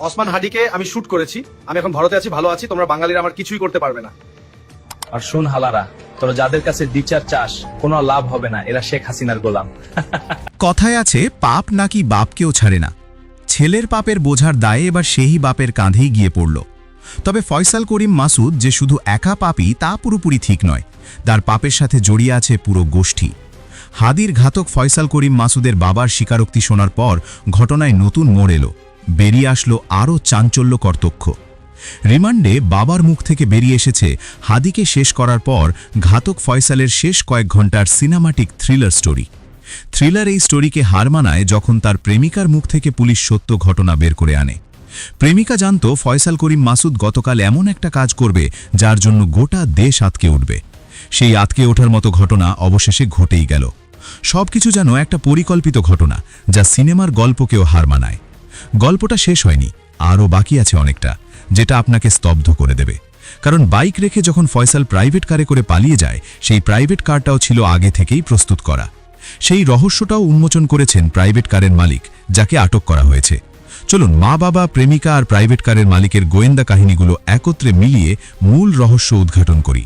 ওসমান হাদিকে আমি শুট করেছি। আমি এখন ভারতে আছি, ভালো আছি। তোমরা বাঙালিরা আমার কিছুই করতে পারবে না। আর শোন হালারা, তোরা যাদের কাছে বিচার চাস কোনো লাভ হবে না, এরা শেখ হাসিনার গোলাম। কথায় আছে, পাপ নাকি বাপকেও ছাড়ে না। ছেলের পাপের বোঝার দায়ে এবার সেই বাপের কাঁধেই গিয়ে পড়ল। তবে ফয়সাল করিম মাসুদ যে শুধু একা পাপী তা পুরোপুরি ঠিক নয়, তার পাপের সাথে জড়িয়ে আছে পুরো গোষ্ঠী। হাদির ঘাতক ফয়সাল করিম মাসুদের বাবার স্বীকারোক্তি শোনার পর ঘটনায় নতুন মোড় এলো, বেরিয়ে আসলো আরও চাঞ্চল্যকর তথ্য। রিমান্ডে বাবার মুখ থেকে বেরিয়ে এসেছে হাদিকে শেষ করার পর ঘাতক ফয়সালের শেষ কয়েক ঘন্টার সিনেমাটিক থ্রিলার স্টোরি। থ্রিলার এই স্টোরিকে হার মানায় যখন তার প্রেমিকার মুখ থেকে পুলিশ সত্য ঘটনা বের করে আনে। প্রেমিকা জানত ফয়সাল করিম মাসুদ গতকাল এমন একটা কাজ করবে যার জন্য গোটা দেশ আতকে উঠবে। সেই আতকে ওঠার মতো ঘটনা অবশেষে ঘটেই গেল। সবকিছু যেন একটা পরিকল্পিত ঘটনা, যা সিনেমার গল্পকেও হার মানায়। গল্পটা শেষ হয়নি, আরও বাকি আছে অনেকটা, যেটা আপনাকে স্তব্ধ করে দেবে। কারণ বাইক রেখে যখন ফয়সাল প্রাইভেট কারে করে পালিয়ে যায়, সেই প্রাইভেট কারটাও ছিল আগে থেকেই প্রস্তুত করা। সেই রহস্যটাও উন্মোচন করেছেন প্রাইভেট কারের মালিক, যাকে আটক করা হয়েছে। চলুন মা বাবা, প্রেমিকা আর প্রাইভেট কারের মালিকের গোয়েন্দা কাহিনীগুলো একত্রে মিলিয়ে মূল রহস্য উদ্ঘাটন করি।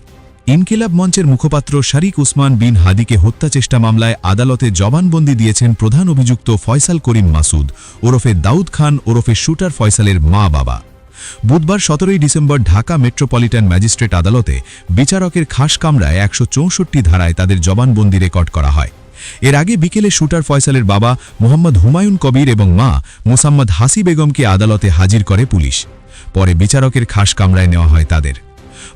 ইনকিলাব মঞ্চের মুখপাত্র শারিক উসমান বিন হাদিকে হত্যা চেষ্টা মামলায় আদালতে জবানবন্দি দিয়েছেন প্রধান অভিযুক্ত ফয়সাল করিম মাসুদ ওরফে দাউদ খান ওরফে শুটার ফয়সালের মা বাবা। বুধবার 17 ডিসেম্বর ঢাকা মেট্রোপলিটন ম্যাজিস্ট্রেট আদালতে বিচারকের খাস কামরায় 164 ধারায় তাদের জবানবন্দি রেকর্ড করা হয়। এর আগে বিকেলে শুটার ফয়সালের বাবা মোহাম্মদ হুমায়ুন কবির এবং মা মোসাম্মদ হাসি বেগমকে আদালতে হাজির করে পুলিশ। পরে বিচারকের খাস কামরায় নেওয়া হয় তাদের।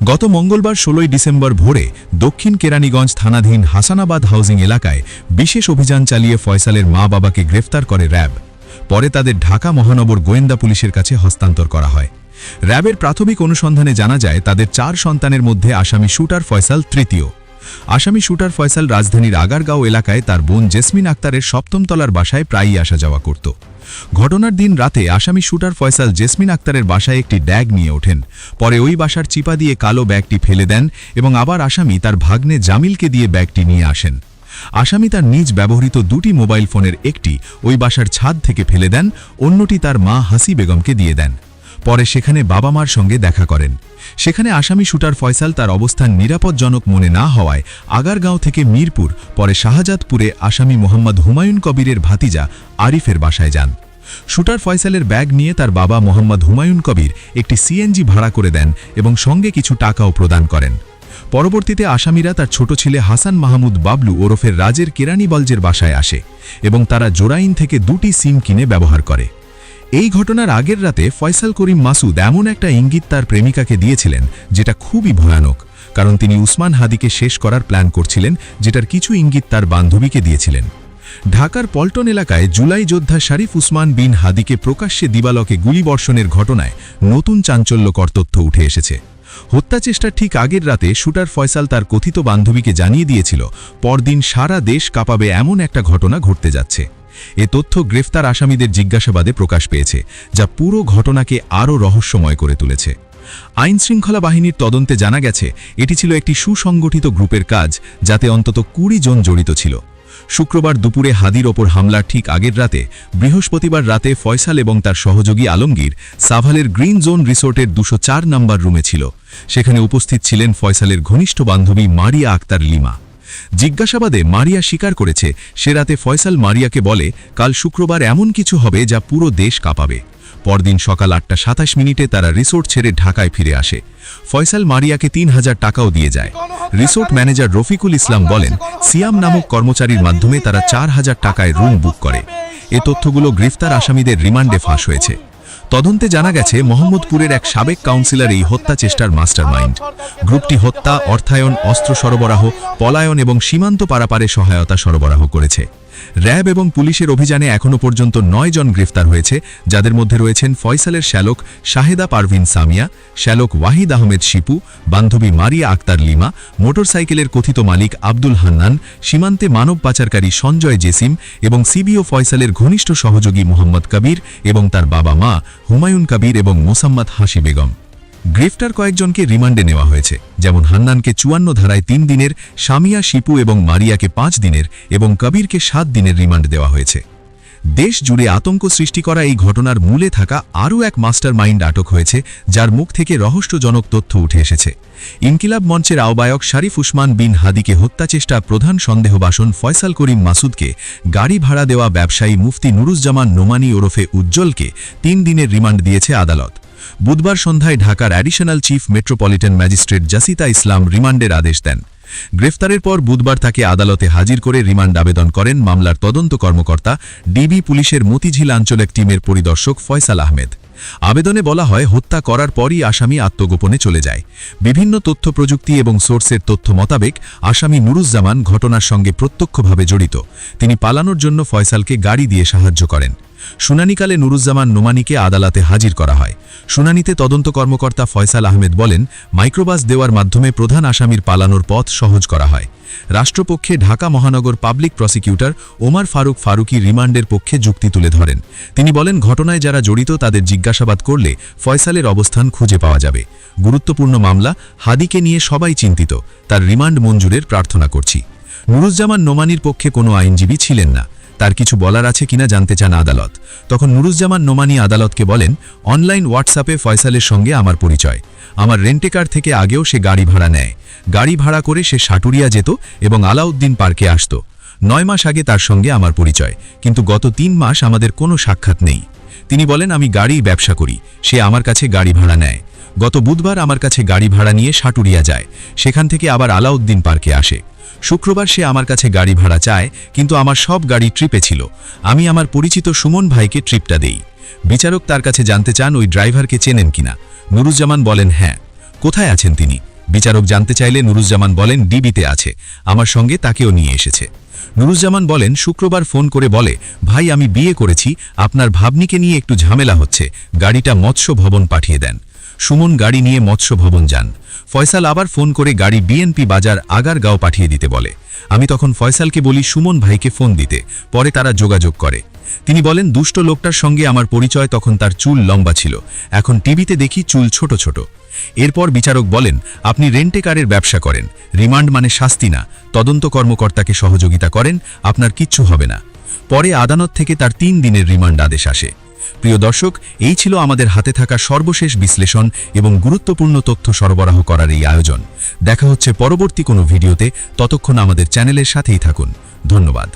গত মঙ্গলবার 16 ডিসেম্বর ভোরে দক্ষিণ কেরানীগঞ্জ থানাধীন হাসানাবাদ হাউজিং এলাকায় বিশেষ অভিযান চালিয়ে ফয়সালের মা বাবাকে গ্রেফতার করে র্যাব। পরে তাদের ঢাকা মহানগর গোয়েন্দা পুলিশের কাছে হস্তান্তর করা হয়। র্যাবের প্রাথমিক অনুসন্ধানে জানা যায় তাদের 4 সন্তানের মধ্যে আসামি শুটার ফয়সাল তৃতীয়। আসামি শুটার ফয়সাল রাজধানীর আগারগাঁও এলাকায় তার বোন জেসমিন আক্তারের 7ম তলার বাসায় প্রায়ই আসা যাওয়া করত। ঘটনার দিন রাতে আসামি শুটার ফয়সাল জেসমিন আক্তারের বাসায় একটি ড্যাগ নিয়ে ওঠেন। পরে ওই বাসার চিপা দিয়ে কালো ব্যাগটি ফেলে দেন এবং আবার আসামি তার ভাগ্নে জামিলকে দিয়ে ব্যাগটি নিয়ে আসেন। আসামি তার নিজ ব্যবহৃত 2টি মোবাইল ফোনের একটি ওই বাসার ছাদ থেকে ফেলে দেন, অন্যটি তার মা হাসি বেগমকে দিয়ে দেন। পরে সেখানে বাবা মার সঙ্গে দেখা করেন। সেখানে আসামি শুটার ফয়সাল তার অবস্থান নিরাপদজনক মনে না হওয়ায় আগারগাঁও থেকে মিরপুর, পরে শাহজাদপুরে আসামি মোহাম্মদ হুমায়ুন কবিরের ভাতিজা আরিফের বাসায় যান। শুটার ফয়সালের ব্যাগ নিয়ে তার বাবা মোহাম্মদ হুমায়ুন কবির একটি সিএনজি ভাড়া করে দেন এবং সঙ্গে কিছু টাকাও প্রদান করেন। পরবর্তীতে আসামিরা তার ছোট ছেলে হাসান মাহমুদ বাবলু ওরফের রাজের কেরানীগঞ্জের বাসায় আসে এবং তারা জোরাইন থেকে 2টি সিম কিনে ব্যবহার করে। এই ঘটনার আগের রাতে ফয়সাল করিম মাসুদ এমন একটা ইঙ্গিত তার প্রেমিকাকে দিয়েছিলেন যেটা খুবই ভয়ানক, কারণ তিনি উসমান হাদিকে শেষ করার প্ল্যান করছিলেন, যেটার কিছু ইঙ্গিত তার বান্ধবীকে দিয়েছিলেন। ঢাকার পল্টন এলাকায় জুলাই যোদ্ধা শরীফ উসমান বিন হাদিকে প্রকাশ্যে দিবালকে গুলিবর্ষণের ঘটনায় নতুন চাঞ্চল্যকর তথ্য উঠে এসেছে। হত্যাচেষ্টার ঠিক আগের রাতে শুটার ফয়সাল তার কথিত বান্ধবীকে জানিয়ে দিয়েছিল পরদিন সারা দেশ কাঁপাবে এমন একটা ঘটনা ঘটতে যাচ্ছে। এ তথ্য গ্রেফতার আসামিদের জিজ্ঞাসাবাদে প্রকাশ পেয়েছে, যা পুরো ঘটনাকে আরও রহস্যময় করে তুলেছে। আইনশৃঙ্খলা বাহিনীর তদন্তে জানা গেছে এটি ছিল একটি সুসংগঠিত গ্রুপের কাজ, যাতে অন্তত 20 জন জড়িত ছিল। শুক্রবার দুপুরে হাদির ওপর হামলার ঠিক আগের রাতে বৃহস্পতিবার রাতে ফয়সাল এবং তার সহযোগী আলমগীর সাভালের গ্রিন জোন রিসোর্টের 204 নম্বর রুমে ছিল। সেখানে উপস্থিত ছিলেন ফয়সালের ঘনিষ্ঠ বান্ধবী মারিয়া আক্তার লিমা। জিজ্ঞাসাবাদে মারিয়া স্বীকার করেছে সে রাতে ফয়সাল মারিয়াকে বলে, কাল শুক্রবার এমন কিছু হবে যা পুরো দেশ কাঁপাবে। পরদিন সকাল 8:27 তারা রিসোর্ট ছেড়ে ঢাকায় ফিরে আসে। ফয়সাল মারিয়াকে 3000 টাকাও দিয়ে যায়। রিসোর্ট ম্যানেজার রফিকুল ইসলাম বলেন, সিয়াম নামক কর্মচারীর মাধ্যমে তারা 4000 টাকায় রুম বুক করে। এ তথ্যগুলো গ্রেফতার আসামিদের রিমান্ডে ফাঁস হয়েছে। তদন্তে জানা গেছে মোহাম্মদপুরের এক সাবেক কাউন্সিলর এই হত্যা চেষ্টার মাস্টারমাইন্ড। গ্রুপটি হত্যা, অর্থায়ন, অস্ত্র সরবরাহ, পলায়ন এবং সীমান্ত পারাপারে সহায়তা সরবরাহ করেছে। র্যাব এবং পুলিশের অভিযানে এখনও পর্যন্ত 9 জন গ্রেফতার হয়েছে, যাদের মধ্যে রয়েছেন ফয়সালের শ্যালক শাহেদা পারভিন সামিয়া, শ্যালক ওয়াহিদ আহমেদ শিপু, বান্ধবী মারিয়া আক্তার লিমা, মোটরসাইকেলের কথিত মালিক আব্দুল হান্নান, সীমান্তে মানব পাচারকারী সঞ্জয় জেসিম এবং সিবিও ফয়সালের ঘনিষ্ঠ সহযোগী মোহাম্মদ কবির এবং তার বাবা মা হুমায়ুন কবির এবং মোসাম্মদ হাসি বেগম। গ্রেফতার কয়েকজনকে রিমান্ডে নেওয়া হয়েছে, যেমন হান্নানকে 54 ধারায় 3 দিনের, সামিয়া, শিপু এবং মারিয়াকে 5 দিনের এবং কবিরকে 7 দিনের রিমান্ড দেওয়া হয়েছে। দেশ জুড়ে আতঙ্ক সৃষ্টি করা এই ঘটনার মূলে থাকা আরও এক মাস্টার মাইন্ড আটক হয়েছে, যার মুখ থেকে রহস্যজনক তথ্য উঠে এসেছে। ইনকিলাব মঞ্চের আহ্বায়ক শারিফ উসমান বিন হাদিকে হত্যাচেষ্টা প্রধান সন্দেহভাজন ফয়সাল করিম মাসুদকে গাড়ি ভাড়া দেওয়া ব্যবসায়ী মুফতি নুরুজ্জামান নোমানী ওরফে উজ্জ্বলকে 3 দিনের রিমান্ড দিয়েছে আদালত। বুধবার সন্ধ্যায় ঢাকার অ্যাডিশনাল চিফ মেট্রোপলিটন ম্যাজিস্ট্রেট জাসিতা ইসলাম রিমান্ডের আদেশ দেন। গ্রেফতারের পর বুধবার তাকে আদালতে হাজির করে রিমান্ড আবেদন করেন মামলার তদন্ত কর্মকর্তা ডিবি পুলিশের মতিঝিল আঞ্চলিক টিমের পরিদর্শক ফয়সাল আহমেদ। আবেদনে বলা হয়, হত্যা করার পরই আসামি আত্মগোপনে চলে যায়। বিভিন্ন তথ্য প্রযুক্তি এবং সোর্সের তথ্য মোতাবেক আসামি নুরুজ্জামান ঘটনার সঙ্গে প্রত্যক্ষভাবে জড়িত। তিনি পালানোর জন্য ফয়সালকে গাড়ি দিয়ে সাহায্য করেন। শুনানিকালে নুরুজ্জামান নোমানীকে আদালতে হাজির করা হয়। শুনানিতে তদন্ত কর্মকর্তা ফয়সাল আহমেদ বলেন, মাইক্রোবাস দেওয়ার মাধ্যমে প্রধান আসামির পালানোর পথ সহজ করা হয়। রাষ্ট্রপক্ষে ঢাকা মহানগর পাবলিক প্রসিকিউটর ওমর ফারুক ফারুকি রিমান্ডের পক্ষে যুক্তি তুলে ধরেন। তিনি বলেন, ঘটনায় যারা জড়িত তাদের জিজ্ঞাসাবাদ করলে ফয়সালের অবস্থান খুঁজে পাওয়া যাবে। গুরুত্বপূর্ণ মামলা, হাদিকে নিয়ে সবাই চিন্তিত। তার রিমান্ড মঞ্জুরের প্রার্থনা করছি। নুরুজ্জামান নোমানীর পক্ষে কোনো আইনজীবী ছিলেন না। তার কিছু বলার আছে কিনা জানতে চান আদালত। তখন নুরুজ্জামান নোমানী আদালতকে বলেন, অনলাইন হোয়াটসঅ্যাপে ফয়সালের সঙ্গে আমার পরিচয়। আমার রেন্টেকার থেকে আগেও সে গাড়ি ভাড়া নেয়। গাড়ি ভাড়া করে সে সাটুরিয়া যেত এবং আলাউদ্দিন পার্কে আসত। 9 মাস আগে তার সঙ্গে আমার পরিচয়, কিন্তু গত 3 মাস আমাদের কোনো সাক্ষাৎ নেই। তিনি বলেন, আমি গাড়ির ব্যবসা করি, সে আমার কাছে গাড়ি ভাড়া নেয়। গত বুধবার আমার কাছে গাড়ি ভাড়া নিয়ে সাটুরিয়া যায়, সেখান থেকে আবার আলাউদ্দিন পার্কে আসে। শুক্রবার সে আমার কাছে গাড়ি ভাড়া চায়, কিন্তু আমার সব গাড়ি ট্রিপে ছিল। আমি আমার পরিচিত সুমন ভাইকে ট্রিপটা দেই। বিচারক তার কাছে জানতে চান ওই ড্রাইভারকে চেনেন কিনা। নুরুজ্জামান বলেন, হ্যাঁ। কোথায় আছেন তিনি? বিচারক জানতে চাইলে নুরুজ্জামান বলেন, ডিবিতে আছে, আমার সঙ্গে তাকেও নিয়ে এসেছে। নুরুজ্জামান বলেন, শুক্রবার ফোন করে বলে, ভাই আমি বিয়ে করেছি, আপনার ভাবনিকে নিয়ে একটু ঝামেলা হচ্ছে, গাড়িটা মৎস্য ভবন পাঠিয়ে দেন। সুমন গাড়ি নিয়ে মৎস্য ভবন যান। ফয়সাল আবার ফোন করে গাড়ি বিএনপি বাজার আগারগাঁও পাঠিয়ে দিতে বলে। আমি তখন ফয়সালকে বলি সুমন ভাইকে ফোন দিতে, পরে তারা যোগাযোগ করে। তিনি বলেন, দুষ্ট লোকটার সঙ্গে আমার পরিচয়, তখন তার চুল লম্বা ছিল, এখন টিভিতে দেখি চুল ছোট ছোট। এরপর বিচারক বলেন, আপনি রেন্টে কারের ব্যবসা করেন, রিমান্ড মানে শাস্তি না, তদন্ত কর্মকর্তাকে সহযোগিতা করেন, আপনার কিচ্ছু হবে না। পরে আদালত থেকে তার 3 দিনের রিমান্ড আদেশ আসে। প্রিয় দর্শক, এই ছিল আমাদের হাতে থাকা সর্বশেষ বিশ্লেষণ এবং গুরুত্বপূর্ণ তথ্য সরবরাহ করার এই আয়োজন। দেখা হচ্ছে পরবর্তী কোনো ভিডিওতে, ততক্ষণ আমাদের চ্যানেলের সাথেই থাকুন। ধন্যবাদ।